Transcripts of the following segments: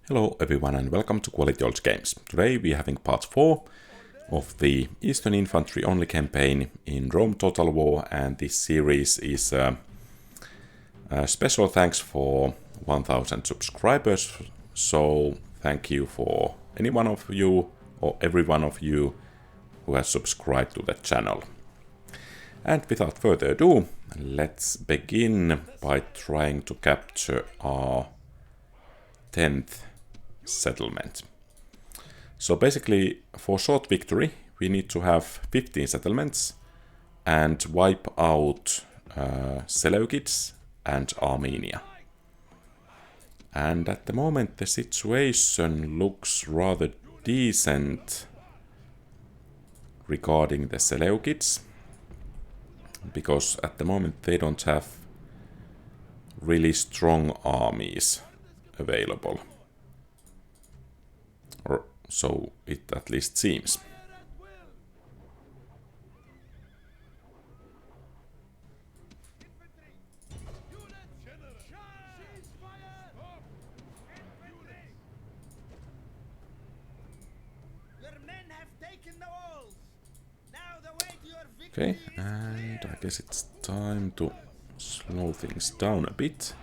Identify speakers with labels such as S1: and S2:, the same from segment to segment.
S1: Hello everyone and welcome to QualityOldGames. Today we are having part 4 of the Eastern Infantry only campaign in Rome Total War, and this series is a special thanks for 1000 subscribers. So thank you for any one of you or every one of you who has subscribed to the channel. And without further ado, let's begin by trying to capture our 10th settlement. So basically, for short victory, we need to have 15 settlements and wipe out Seleucids and Armenia. And at the moment the situation looks rather decent regarding the Seleucids, because at the moment they don't have really strong armies available. Or so it at least seems. Okay, and I guess it's time to slow things down a bit.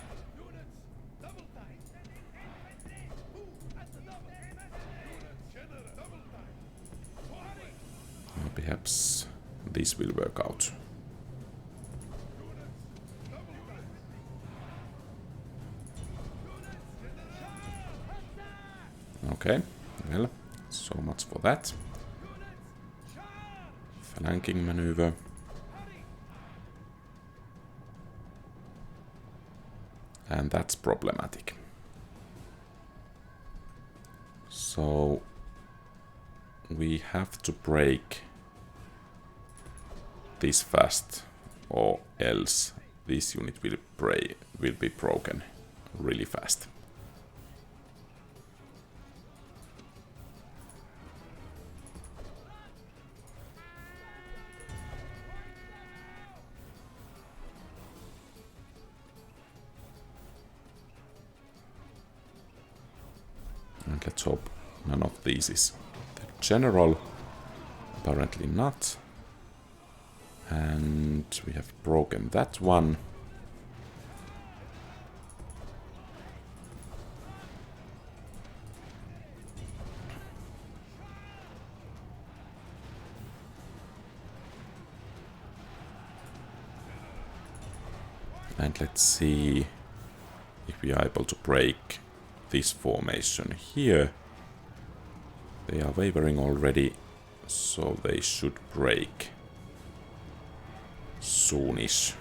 S1: Perhaps this will work out. Okay, well, so much for that. Flanking maneuver. And that's problematic. So we have to break this fast, or else this unit will be broken really fast. And let's hope none of these is the general. Apparently not. And we have broken that one. And let's see if we are able to break this formation here. They are wavering already, so they should break soonish.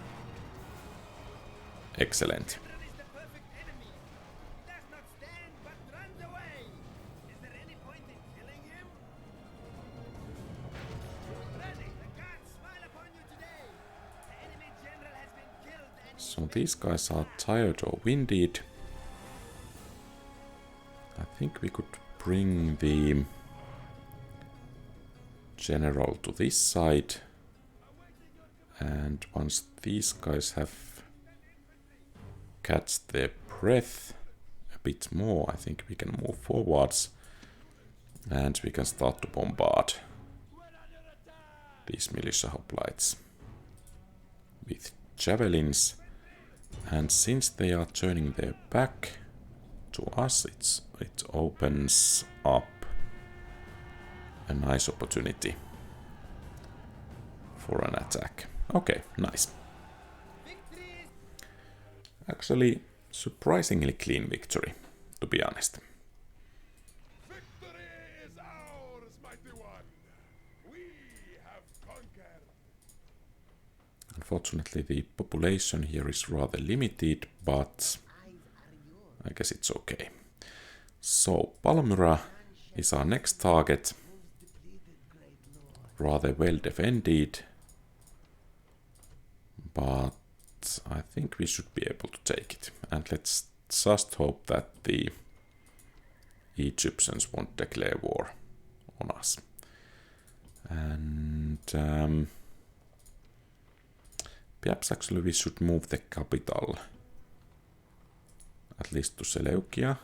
S1: Excellent. So these guys are tired or winded. I think we could bring the general to this side, and once these guys have catched their breath a bit more, I think we can move forwards and we can start to bombard these militia hoplites with javelins. And since they are turning their back to us, it opens up a nice opportunity for an attack. Okay, nice. Actually, surprisingly clean victory, to be honest.
S2: Victory is ours, mighty one. We have conquered.
S1: Unfortunately, the population here is rather limited, but I guess it's okay. So, Palmyra is our next target. Rather well defended, but I think we should be able to take it. And let's just hope that the Egyptians won't declare war on us. And perhaps actually we should move the capital at least to Seleucia.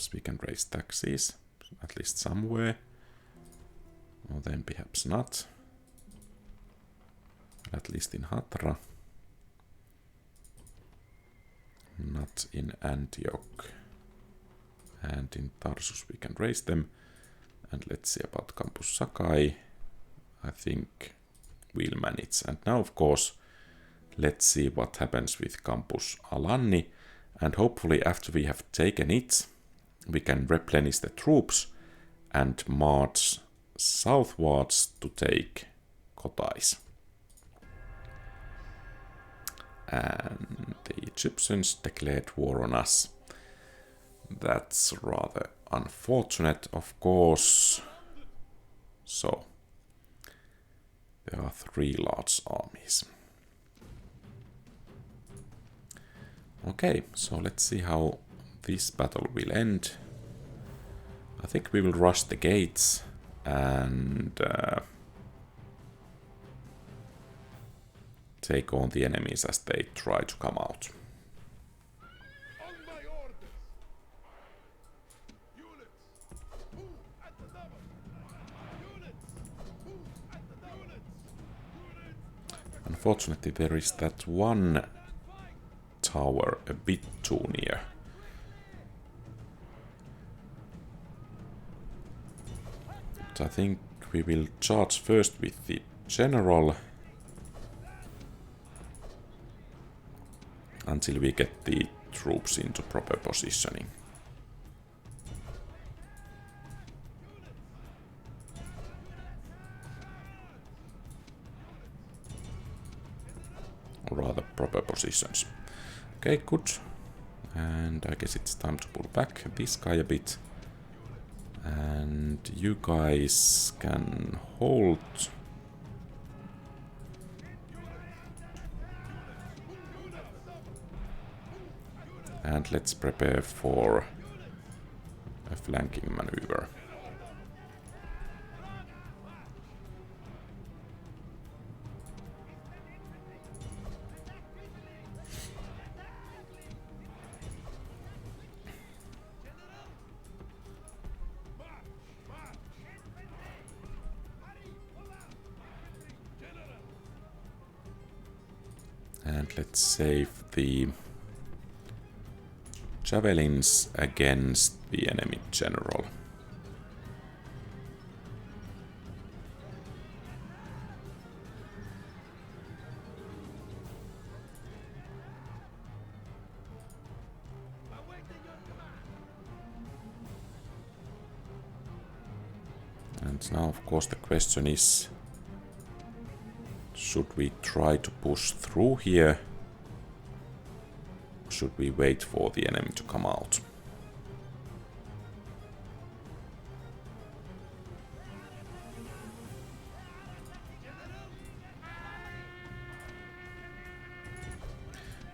S1: Perhaps we can raise taxes, at least somewhere. Or then perhaps not. At least in Hatra. Not in Antioch. And in Tarsus we can raise them. And let's see about Campus Sakai. I think we'll manage. And now, of course, let's see what happens with Campus Alanni. And hopefully after we have taken it, we can replenish the troops and march southwards to take Kotais. And the Egyptians declared war on us. That's rather unfortunate, of course. So, there are 3 large armies. Okay, so let's see how this battle will end. I think we will rush the gates and take on the enemies as they try to come out. Unfortunately, there is that one tower a bit too near. But I think we will charge first with the general until we get the troops into proper positioning. Or rather, proper positions. Okay, good. And I guess it's time to pull back this guy a bit. And you guys can hold. And let's prepare for a flanking maneuver. And let's save the javelins against the enemy general. And now, of course, the question is, should we try to push through here? Or should we wait for the enemy to come out?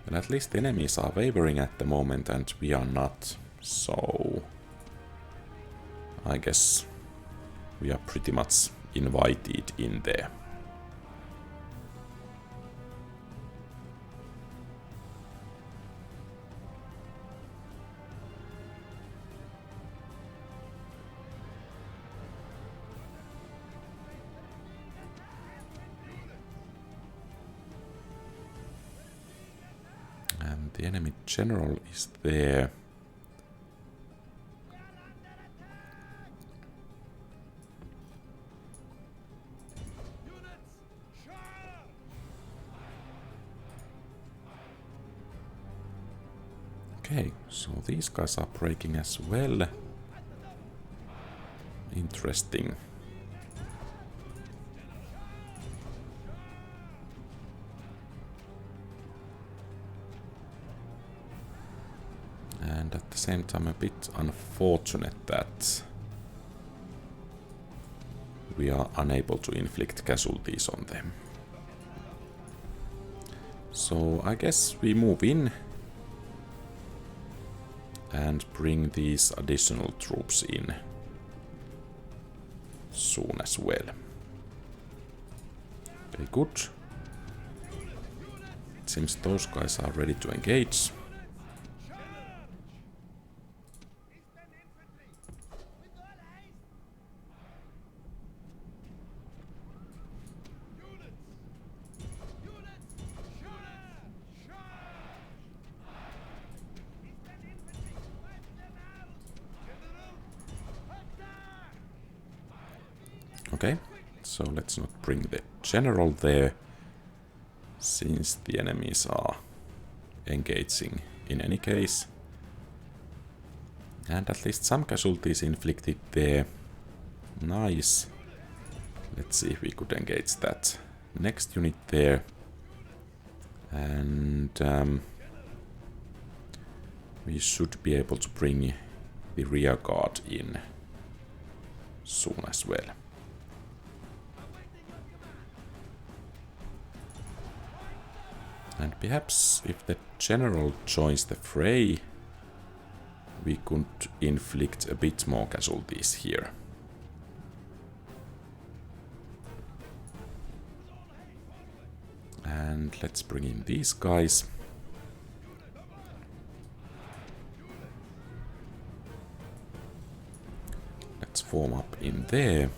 S1: Well, at least the enemies are wavering at the moment and we are not, so I guess we are pretty much invited in there. And the enemy general is there. Okay, so these guys are breaking as well. Interesting. And at the same time a bit unfortunate that we are unable to inflict casualties on them. So I guess we move in and bring these additional troops in soon as well. Okay, good. It seems those guys are ready to engage. Okay, so let's not bring the general there, since the enemies are engaging in any case. And at least some casualties inflicted there. Nice. Let's see if we could engage that next unit there. And we should be able to bring the rear guard in soon as well. And perhaps if the general joins the fray, we could inflict a bit more casualties here. And let's bring in these guys. Let's form up in there.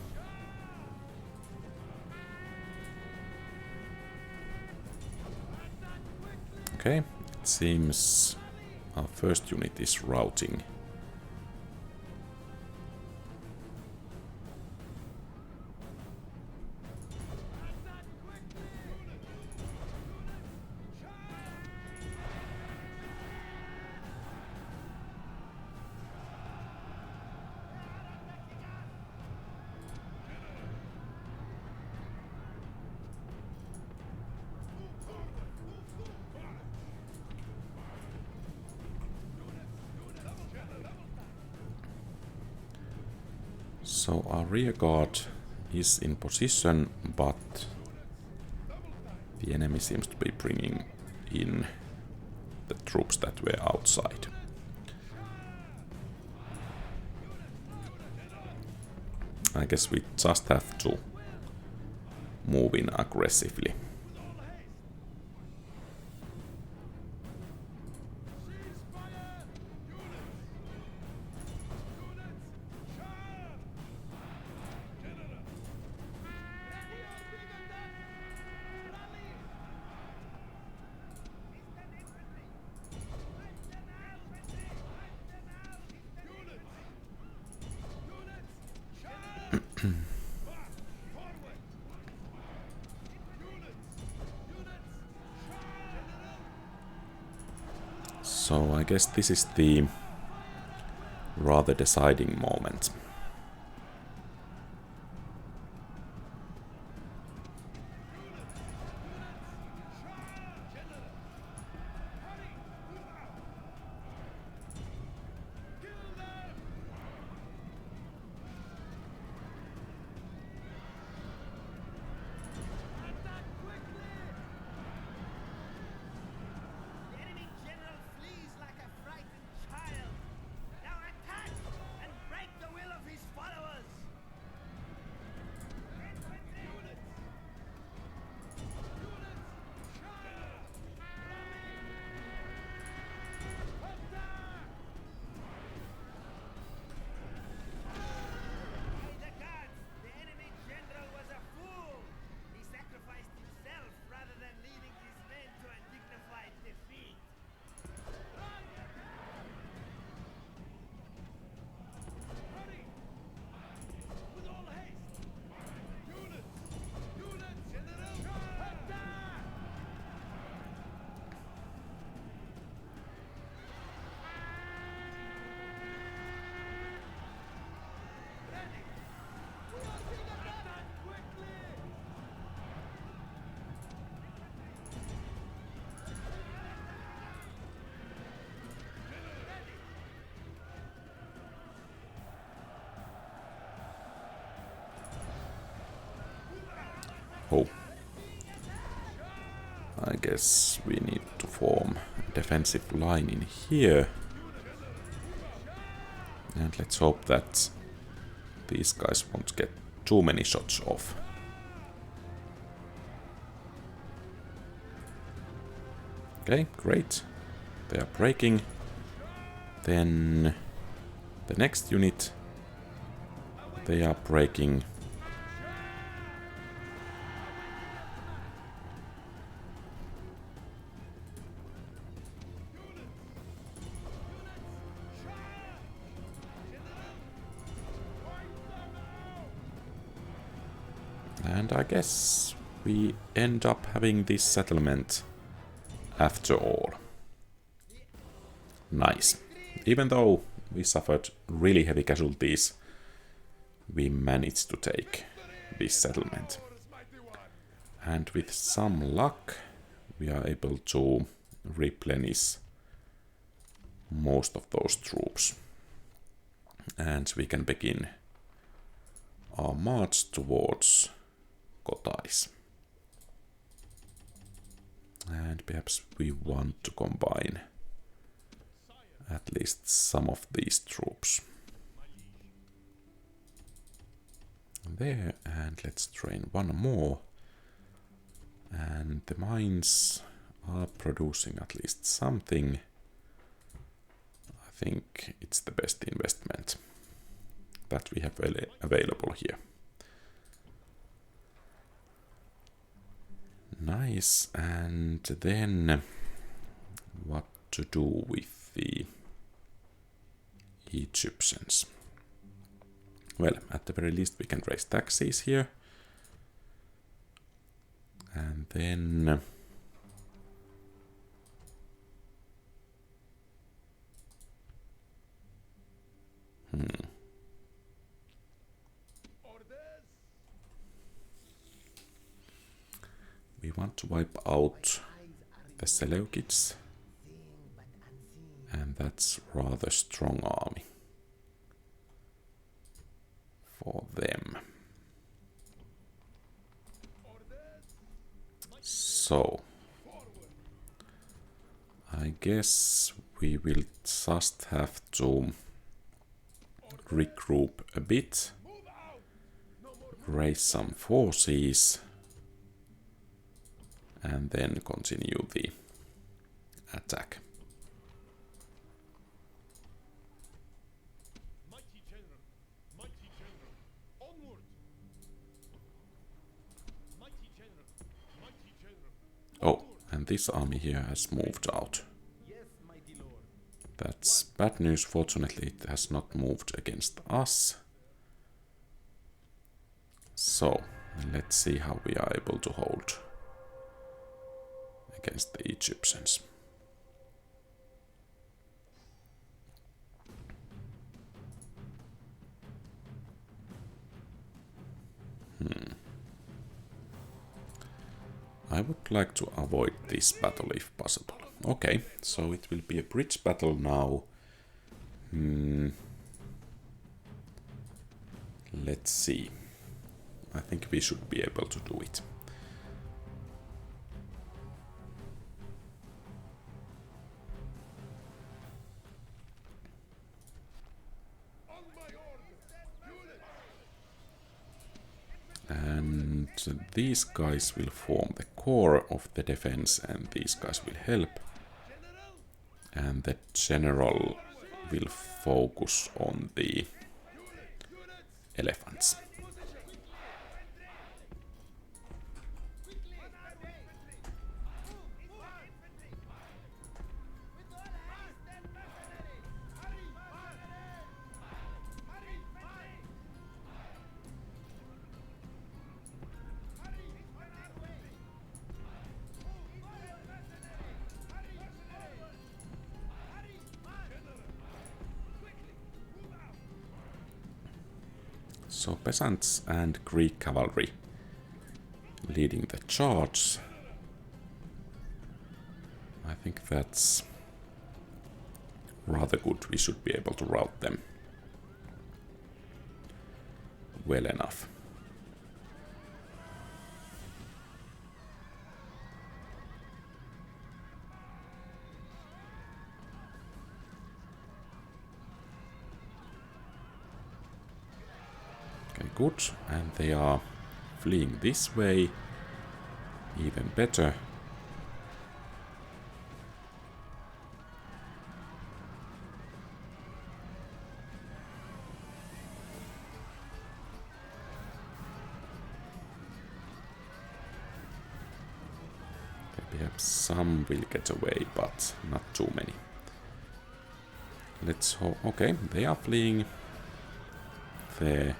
S1: Okay, it seems our first unit is routing. So our rear guard is in position, but the enemy seems to be bringing in the troops that were outside. I guess we just have to move in aggressively. So I guess this is the rather deciding moment. Oh. I guess we need to form a defensive line in here. And let's hope that these guys won't get too many shots off. Okay, great. They are breaking. Then the next unit, they are breaking. And I guess we end up having this settlement after all. Nice. Even though we suffered really heavy casualties, we managed to take this settlement. And with some luck, we are able to replenish most of those troops. And we can begin our march towards Kotais. And perhaps we want to combine at least some of these troops. There, and let's train one more. And the mines are producing at least something. I think it's the best investment that we have available here. Nice, and then what to do with the Egyptians? Well, at the very least we can raise taxes here. And then we want to wipe out the Seleucids, and that's rather strong army for them. So I guess we will just have to regroup a bit, raise some forces, and then continue the attack. Oh, and this army here has moved out. That's bad news. Fortunately, it has not moved against us. So, let's see how we are able to hold against the Egyptians. I would like to avoid this battle if possible. Okay, so it will be a bridge battle now. Let's see. I think we should be able to do it. And these guys will form the core of the defense, and these guys will help. And the general will focus on the elephants. So peasants and Greek cavalry leading the charge. I think that's rather good. We should be able to rout them well enough. Okay, good. And they are fleeing this way. Even better. Perhaps some will get away, but not too many. Let's hope. Okay, they are fleeing there.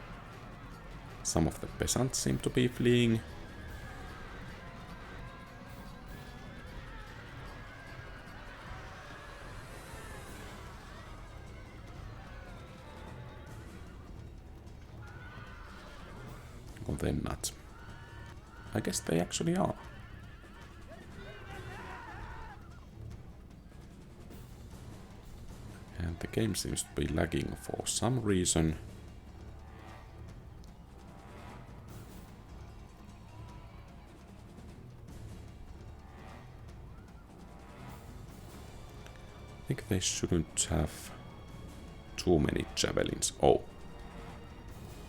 S1: Some of the peasants seem to be fleeing. Or then not. I guess they actually are. And the game seems to be lagging for some reason. I think they shouldn't have too many javelins. Oh,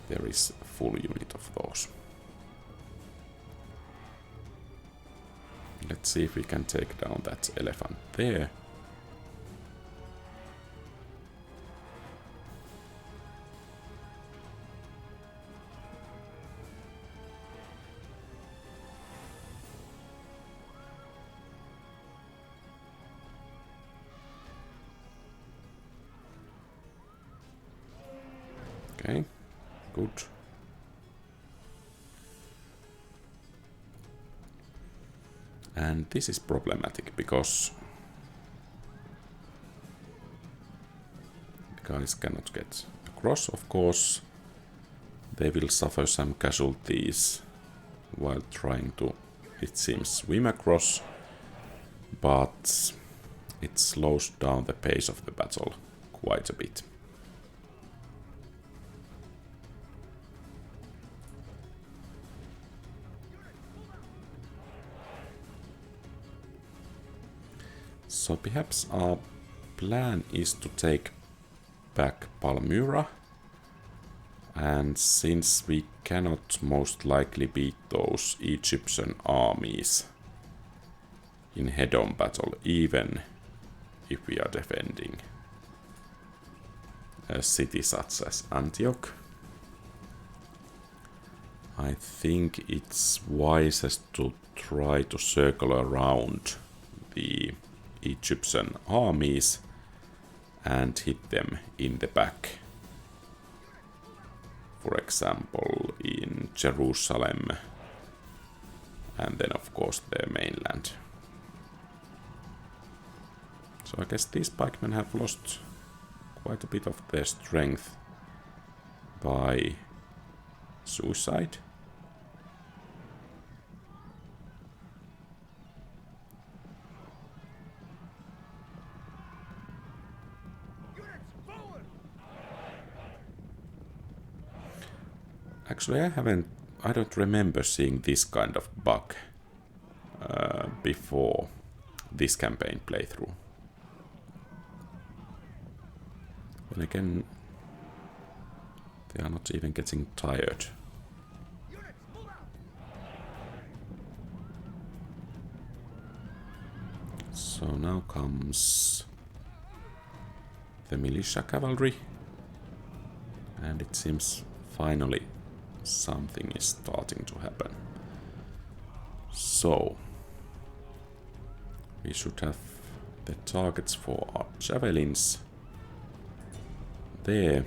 S1: there is a full unit of those. Let's see if we can take down that elephant there. Okay, good. And this is problematic because the guys cannot get across, of course. They will suffer some casualties while trying to, it seems, swim across, but it slows down the pace of the battle quite a bit. So perhaps our plan is to take back Palmyra, and since we cannot most likely beat those Egyptian armies in head-on battle, even if we are defending a city such as Antioch, I think it's wisest to try to circle around the Egyptian armies and hit them in the back. For example, in Jerusalem, and then of course the mainland. So I guess these pikemen have lost quite a bit of their strength by suicide. Actually, I don't remember seeing this kind of bug before this campaign playthrough. Then again, they are not even getting tired. So now comes the militia cavalry, and it seems finally something is starting to happen. So we should have the targets for our javelins there.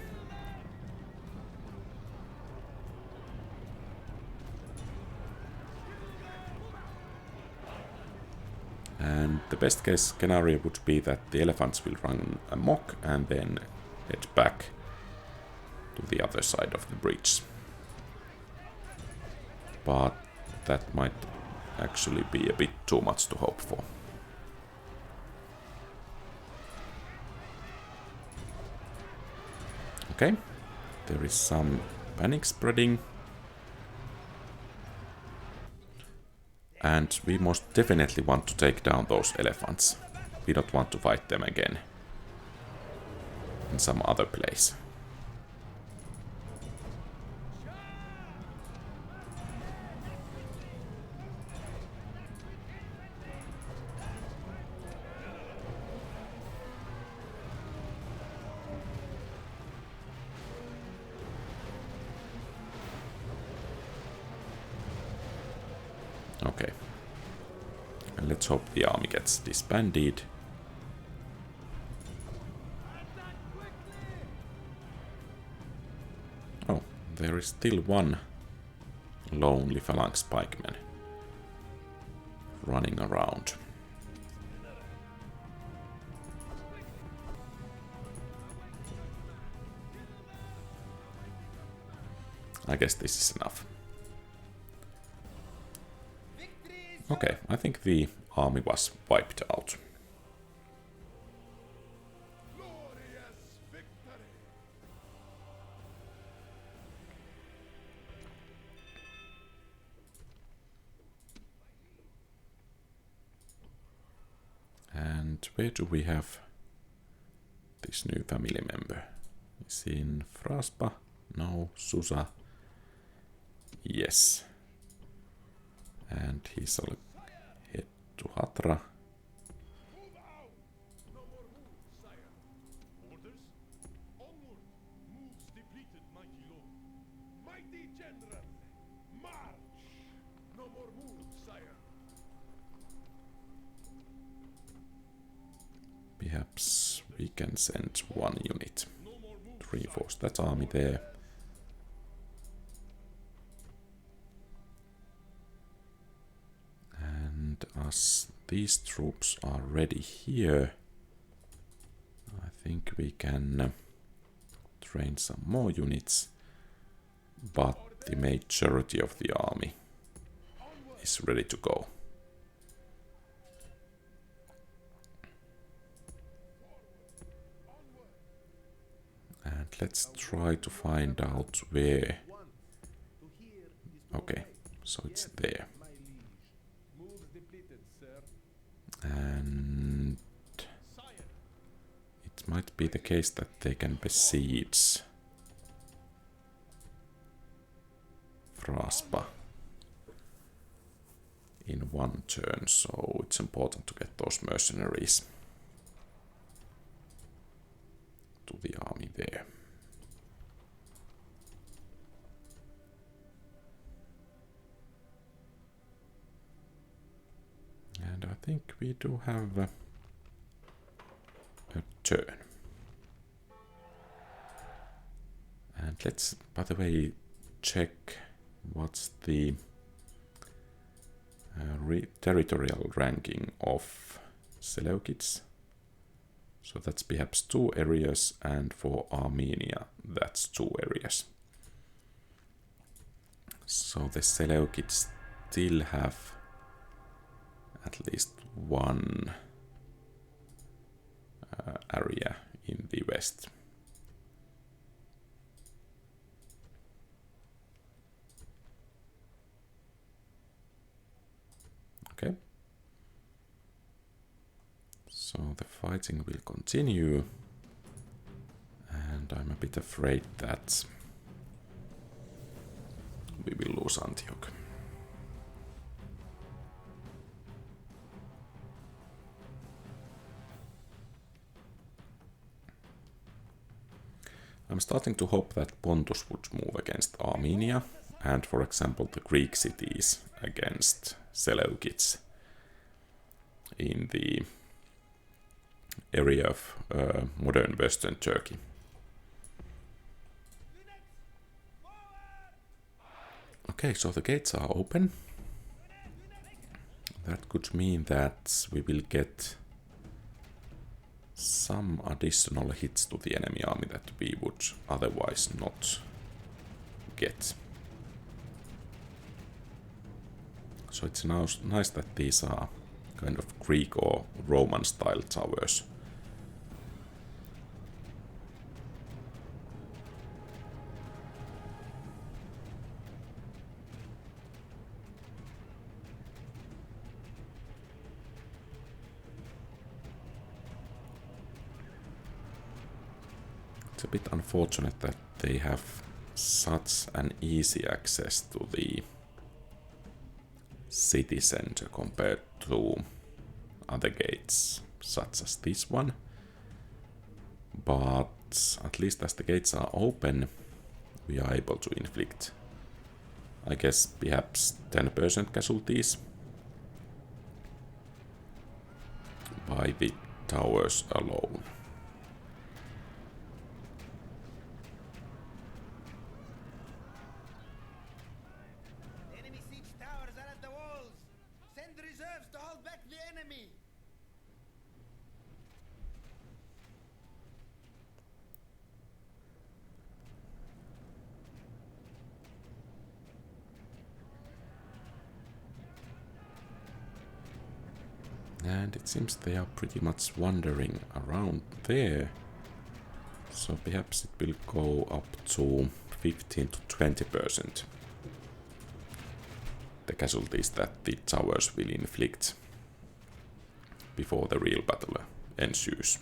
S1: And the best case scenario would be that the elephants will run amok and then head back to the other side of the bridge. But that might actually be a bit too much to hope for. Okay, there is some panic spreading. And we most definitely want to take down those elephants. We don't want to fight them again in some other place. Okay. And let's hope the army gets disbanded. Oh, there is still one lonely phalanx pikemen running around. I guess this is enough. Okay, I think the army was wiped out.
S2: Glorious victory!
S1: And where do we have this new family member? Is he in Fraspa? No. Susa? Yes. And he's all head to Hatra.
S2: Move out! No more moves, sire. Orders? Onward! Moves depleted, mighty lord. Mighty general! March! No more moves, sire.
S1: Perhaps we can send one unit
S2: No more moves,
S1: to reinforce that army there. And as these troops are ready here, I think we can train some more units, but the majority of the army is ready to go. And let's try to find out where. Okay, so it's there. And it might be the case that they can besiege Fraspa in one turn, so it's important to get those mercenaries to the army there. And I think we do have a turn. And let's, by the way, check what's the territorial ranking of Seleucids. So that's perhaps 2 areas, and for Armenia that's 2 areas. So the Seleucids still have at least 1 area in the west. Okay. So the fighting will continue, and I'm a bit afraid that we will lose Antioch. I'm starting to hope that Pontus would move against Armenia, and for example the Greek cities against Seleucids in the area of modern Western Turkey. Okay, so the gates are open. That could mean that we will get some additional hits to the enemy army that we would otherwise not get. So it's now nice that these are kind of Greek or Roman style towers. It's a bit unfortunate that they have such an easy access to the city center compared to other gates, such as this one. But at least as the gates are open, we are able to inflict, I guess, perhaps 10% casualties by the towers alone.
S3: enemy!
S1: And it seems they are pretty much wandering around there. So perhaps it will go up to 15 to 20%. The casualties that the towers will inflict before the real battle ensues.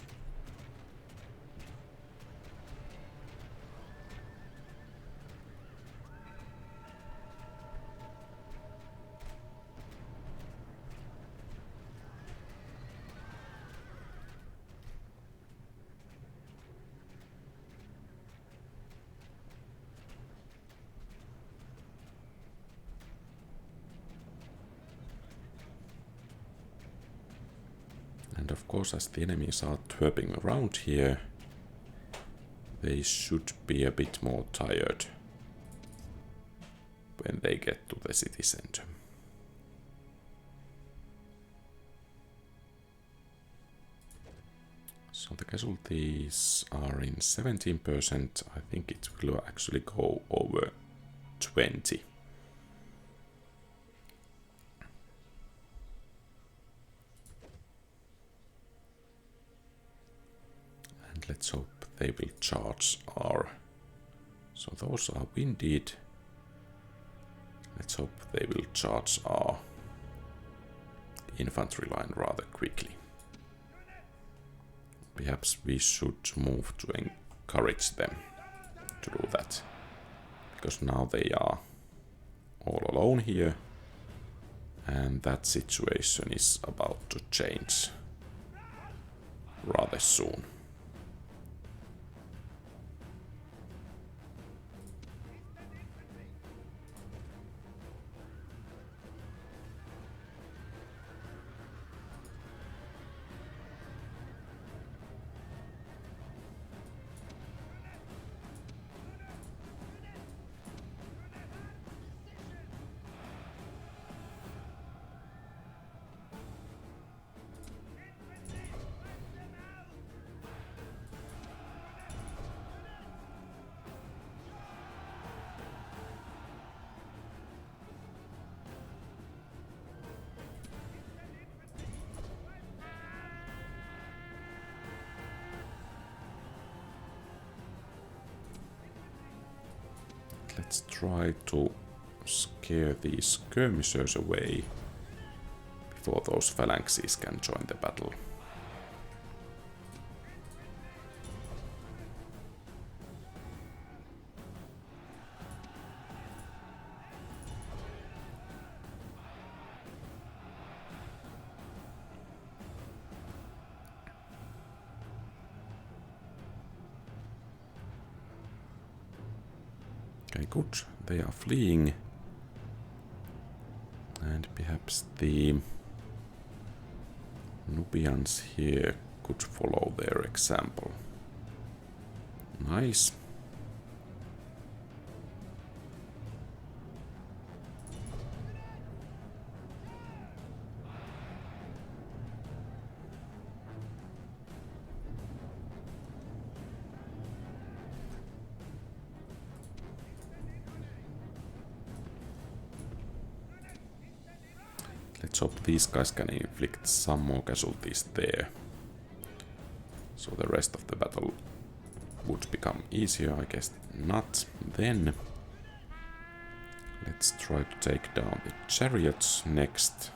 S1: And of course, as the enemies are twerping around here, they should be a bit more tired when they get to the city center. So the casualties are in 17%. I think it will actually go over 20. And let's hope they will charge our... So those are winded. Let's hope they will charge our infantry line rather quickly. Perhaps we should move to encourage them to do that. Because now they are all alone here. And that situation is about to change rather soon. Let's try to scare these skirmishers away before those phalanxes can join the battle. Okay, good. They are fleeing. And perhaps the Nubians here could follow their example. Nice. Let's hope these guys can inflict some more casualties there. So the rest of the battle would become easier, I guess not. Then let's try to take down the chariots next.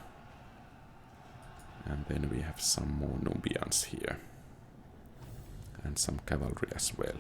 S1: And then we have some more Nubians here. And some cavalry as well.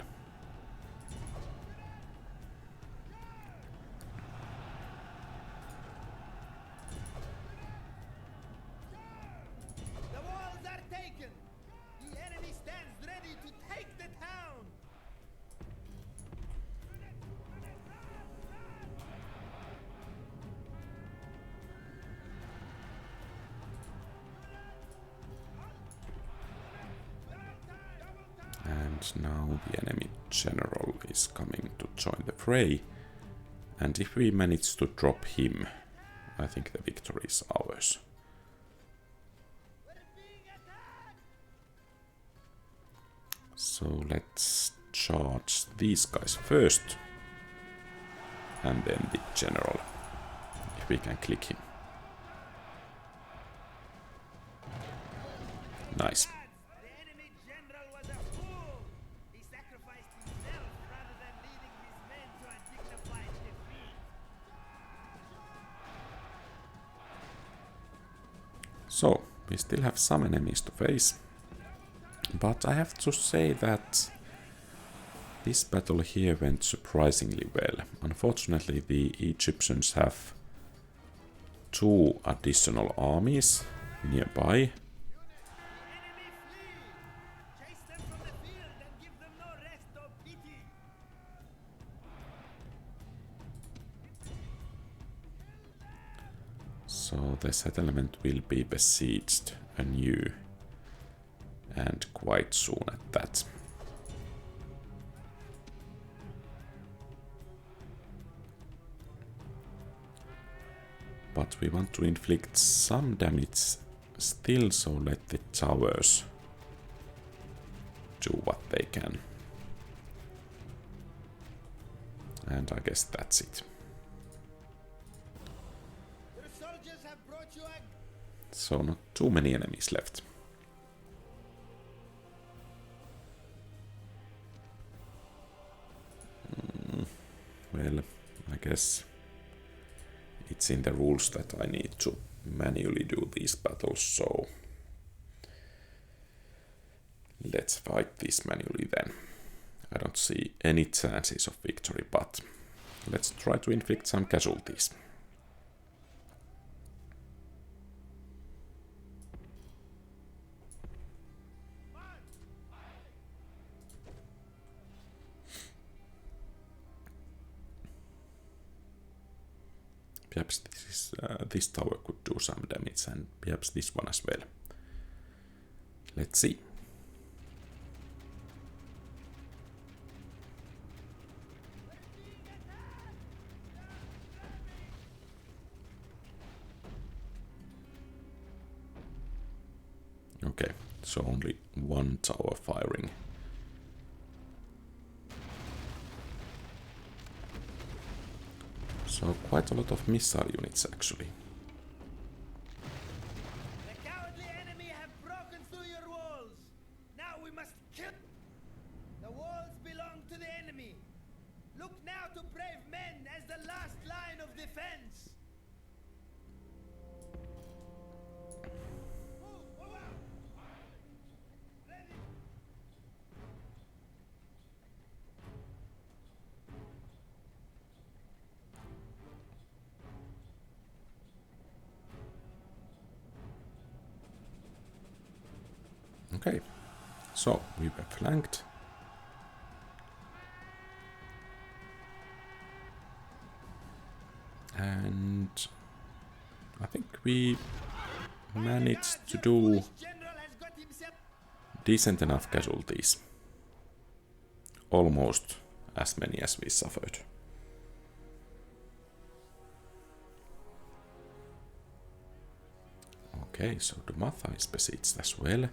S1: And now the enemy general is coming to join the fray. And if we manage to drop him, I think the victory is ours. So let's charge these guys first. And then the general, if we can click him. Nice.
S3: The enemy general was a fool. He sacrificed himself rather than leading his men to a dignified defeat.
S1: So, we still have some enemies to face. But I have to say that this battle here went surprisingly well. Unfortunately, the Egyptians have 2 additional armies nearby.
S3: Enemy flee! Chase them from the field and give them no rest or pity.
S1: So the settlement will be besieged anew. And quite soon at that. But we want to inflict some damage still, so let the towers do what they can. And I guess that's it.
S3: Your soldiers have brought you a...
S1: So not too many enemies left. Well, I guess it's in the rules that I need to manually do these battles, so let's fight this manually then. I don't see any chances of victory, but let's try to inflict some casualties. Perhaps this tower could do some damage, and perhaps this one as well. Let's see. Okay, so only one tower firing. So quite a lot of missile units actually.
S3: The cowardly enemy have broken through your walls. Now we must kill... The walls belong to the enemy. Look now to brave men as the last line of defense.
S1: Okay, so we were flanked. And I think we managed to do
S3: General has got himself...
S1: decent enough casualties. Almost as many as we suffered. Okay, so Dumatha is besieged as well.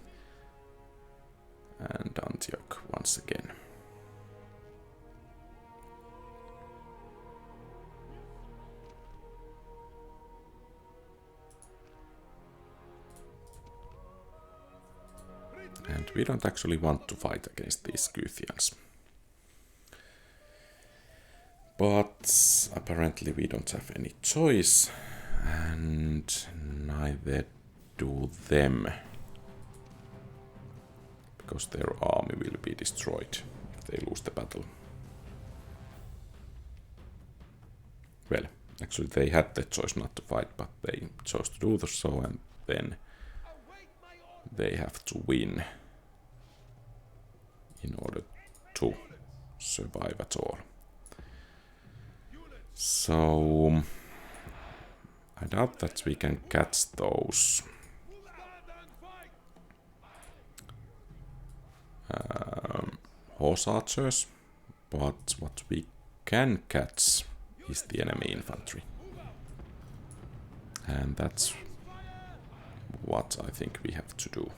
S1: And Antioch once again. And we don't actually want to fight against these Scythians. But apparently we don't have any choice, and neither do them. Because their army will be destroyed if they lose the battle. Well, actually they had the choice not to fight, but they chose to do so, and then they have to win in order to survive at all. So I doubt that we can catch those horse archers, but what we can catch is the enemy infantry. And that's what I think we have to do.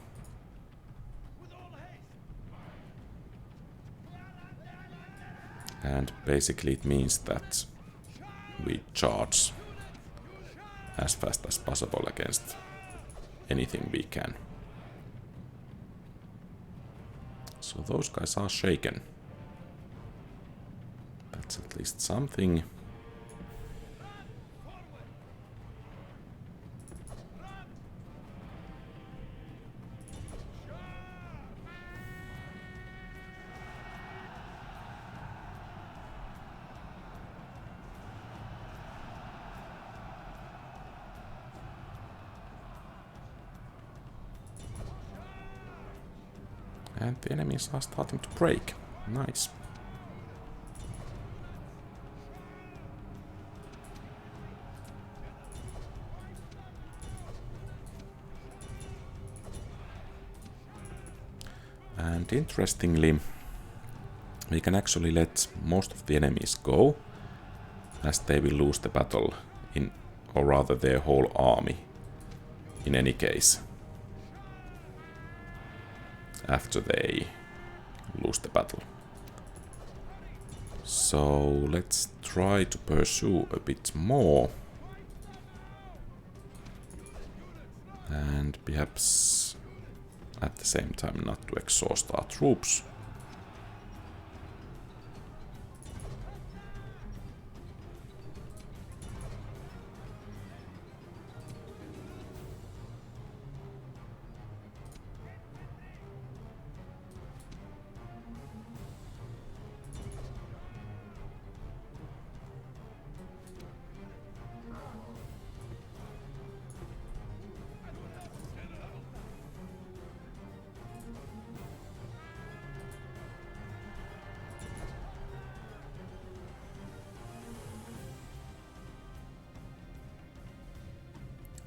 S1: And basically it means that we charge as fast as possible against anything we can. So those guys are shaken. That's at least something. And the enemies are starting to break. Nice. And interestingly, we can actually let most of the enemies go, as they will lose the battle in, or rather their whole army, in any case, after they lose the battle. So let's try to pursue a bit more. And perhaps at the same time not to exhaust our troops.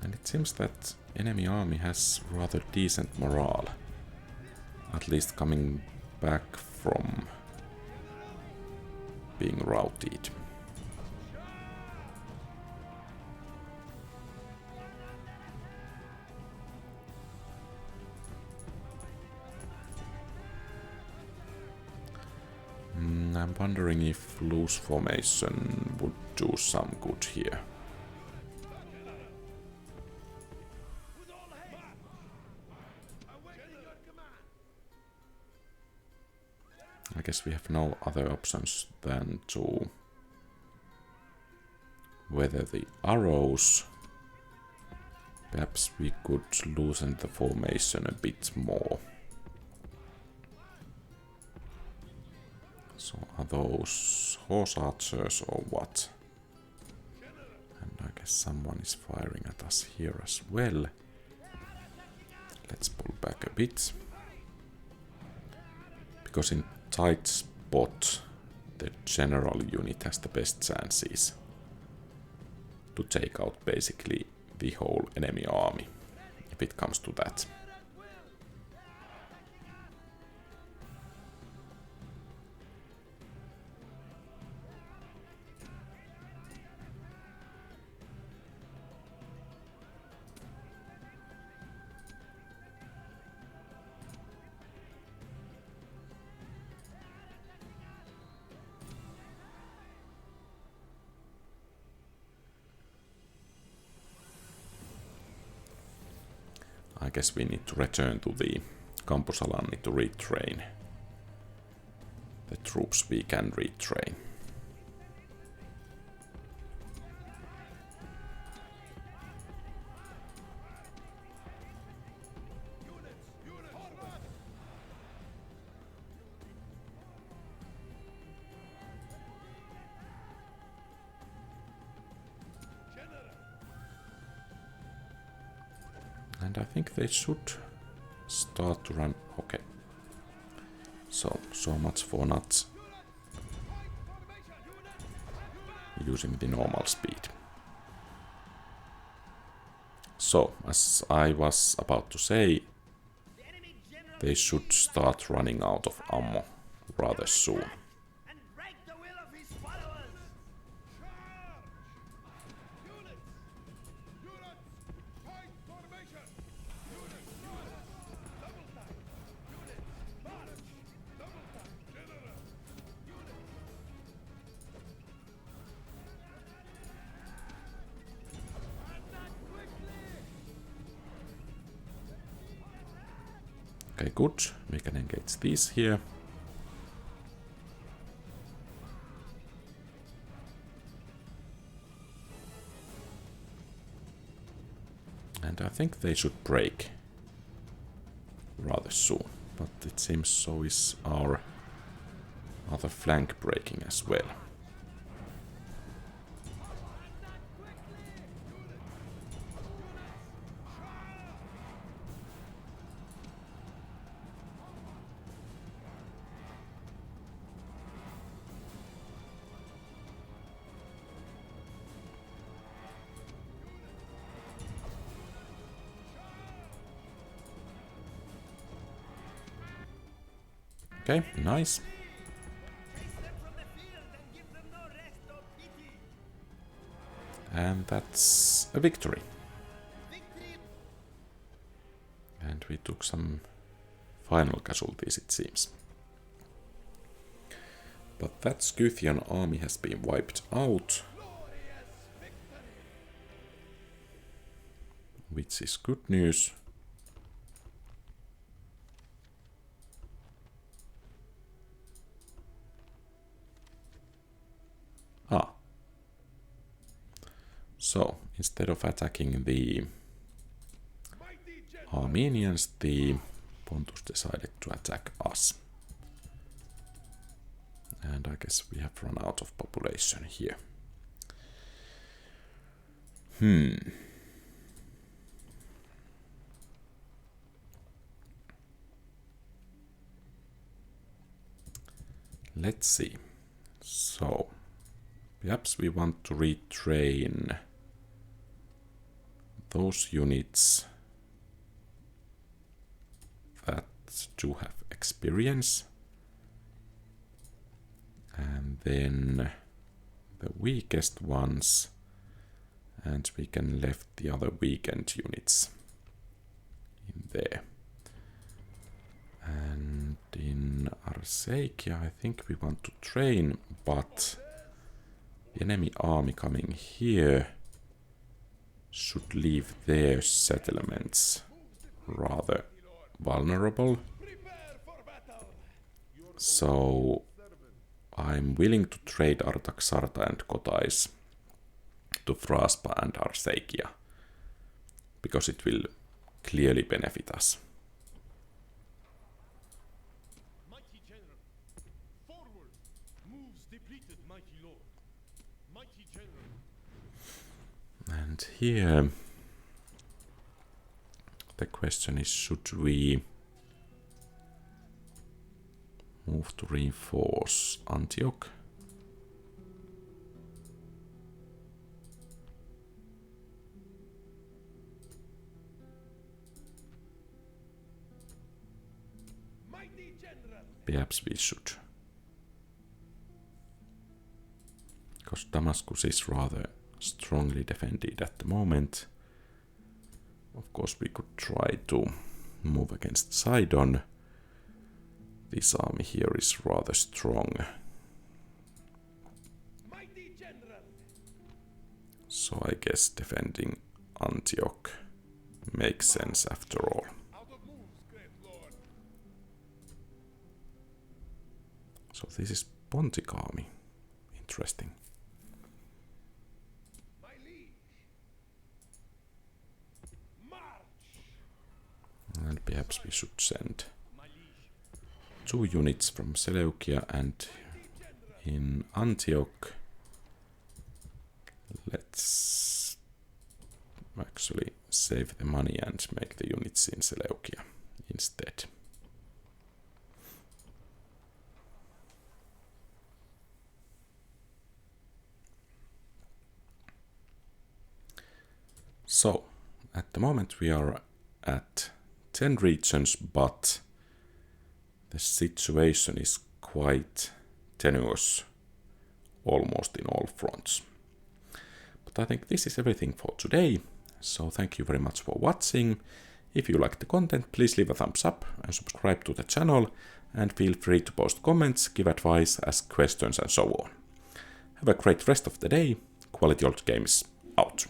S1: And it seems that enemy army has rather decent morale, at least coming back from being routed. I'm wondering if loose formation would do some good here. I guess we have no other options than to weather the arrows. Perhaps we could loosen the formation a bit more. So are those horse archers or what? And I guess someone is firing at us here as well. Let's pull back a bit. Because in tight spot, the general unit has the best chances to take out basically the whole enemy army, if it comes to that. I guess we need to return to the Campus Alanni to retrain the troops we can retrain. And I think they should start to run. Okay. So much for not using the normal speed. So, as I was about to say, they should start running out of ammo rather soon. Okay, good. We can engage these here. And I think they should break rather soon. But it seems so is our other flank breaking as well. Okay, nice. And that's a victory. And we took some final casualties, it seems. But that Scythian army has been wiped out. Which is good news. So, instead of attacking the Armenians, the Pontus decided to attack us. And I guess we have run out of population here. Let's see. So, perhaps we want to retrain those units that do have experience, and then the weakest ones, and we can left the other weakened units in there. And in Arsacia I think we want to train, but the enemy army coming here should leave their settlements rather vulnerable. So I'm willing to trade Artaxarta and Kotais to Fraspa and Arsacia, because it will clearly benefit us.
S2: Mighty general, forward! Moves depleted, mighty lord. Mighty general.
S1: And here the question is, should we move to reinforce Antioch?
S2: Mighty general.
S1: Perhaps we should. Because Damascus is rather strongly defended at the moment. Of course, we could try to move against Sidon. This army here is rather strong.
S2: Mighty general.
S1: So I guess defending Antioch makes sense after all.
S2: Out of moves, great lord.
S1: So this is Pontic army. Interesting.
S2: My liege. March.
S1: And perhaps we should send
S2: My liege.
S1: 2 units from Seleucia, and in Antioch let's actually save the money and make the units in Seleucia instead. So, at the moment we are at 10 regions, but the situation is quite tenuous almost in all fronts. But I think this is everything for today, so thank you very much for watching. If you like the content, please leave a thumbs up and subscribe to the channel, and feel free to post comments, give advice, ask questions and so on. Have a great rest of the day. QualityOldGames out.